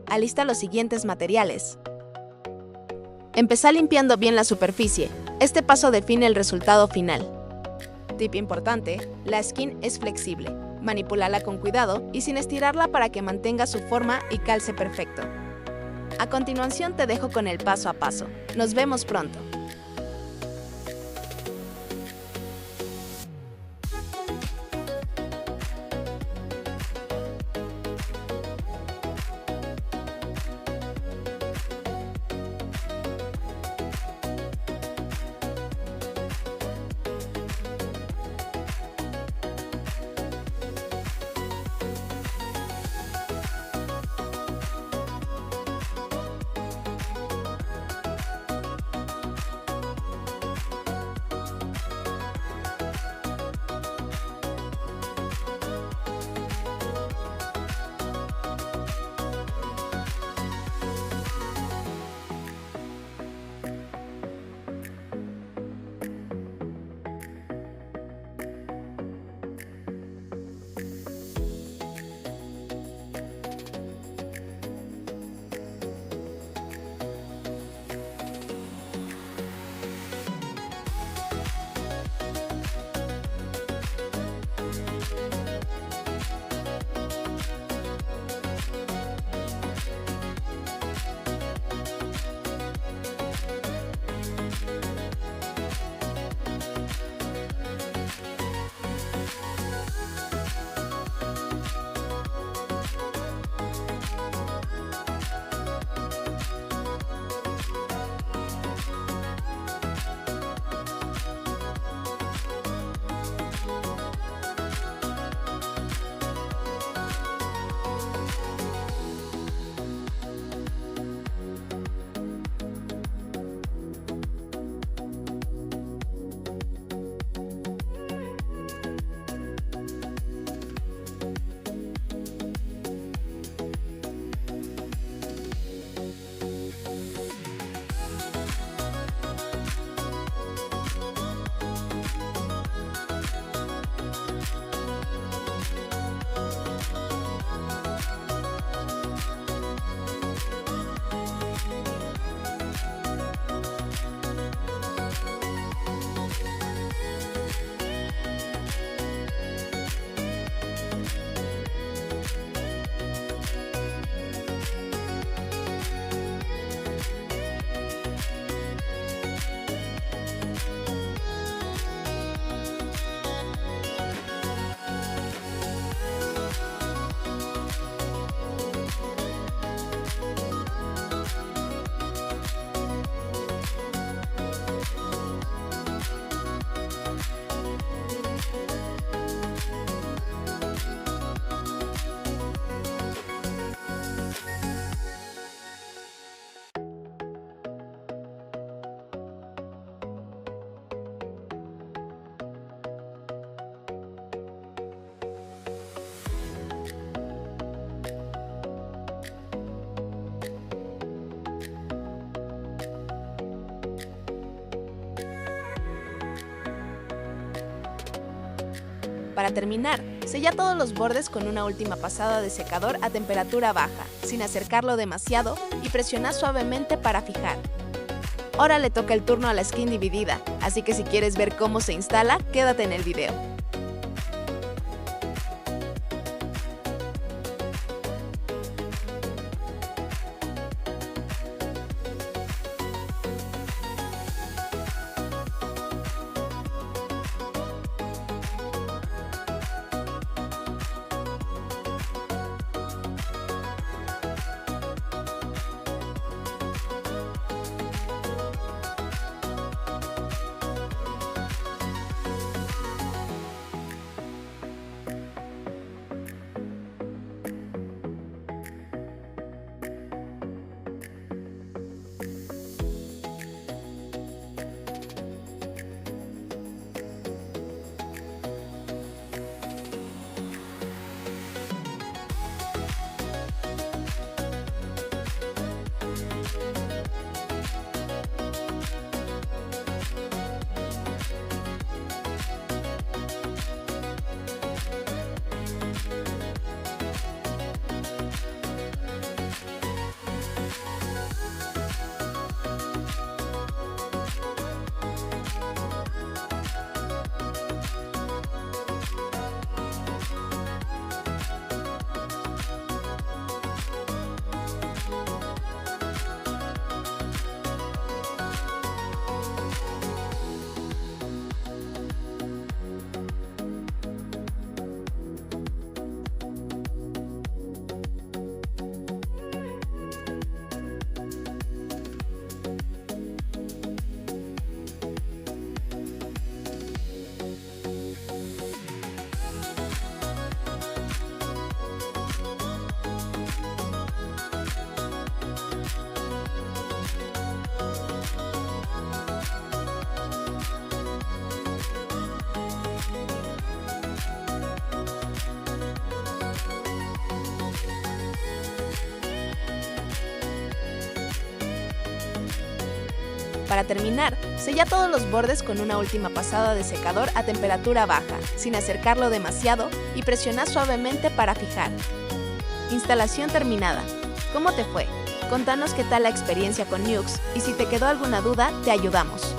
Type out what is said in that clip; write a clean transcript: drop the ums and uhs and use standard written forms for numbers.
alista los siguientes materiales. Empezá limpiando bien la superficie. Este paso define el resultado final. Tip importante: la skin es flexible. Manipúlala con cuidado y sin estirarla para que mantenga su forma y calce perfecto. A continuación te dejo con el paso a paso. Nos vemos pronto. Para terminar, sella todos los bordes con una última pasada de secador a temperatura baja, sin acercarlo demasiado, y presiona suavemente para fijar. Ahora le toca el turno a la skin dividida, así que si quieres ver cómo se instala, quédate en el video. Para terminar, sella todos los bordes con una última pasada de secador a temperatura baja, sin acercarlo demasiado, y presiona suavemente para fijar. Instalación terminada. ¿Cómo te fue? Contanos qué tal la experiencia con Niux y si te quedó alguna duda, te ayudamos.